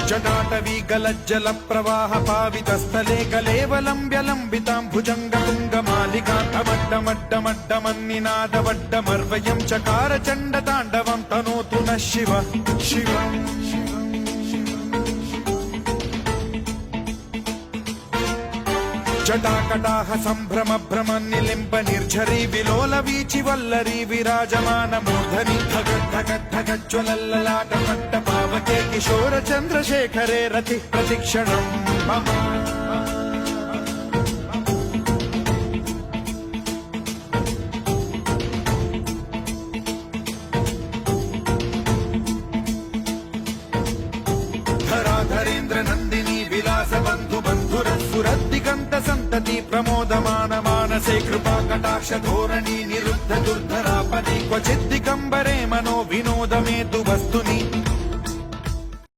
जटाटवी गलज्जल प्रवाह पावितस्थले कलेवलम्ब्यलम्बितां भुजङ्गतुङ्गमालिकान्तमड्डमड्डमड्डमन्निनादवड्डमर्वयं चकार चण्डताण्डवं तनोतु नः शिव शिव जटाकटाह सम्भ्रम भ्रम निलिम्ब निर्झरी विलोल वीचि वल्लरी विराजमान मूर्धनि धगद्धगद्धगज्ज्वलल्ललाट पट्ट पावके किशोर चन्द्रशेखरे रति प्रतिक्षणम् मम धराधरेन्द्र नन्दिनी विलास बन्धु बन्धुरस्फुरद्दिगन्त सन्तति प्रमोदमान मानसे कृपा कटाक्ष धोरणी निरुद्ध दुर्धरापदि क्वचिद्दिगम्बरे मनो विनोदमेतु वस्तुनि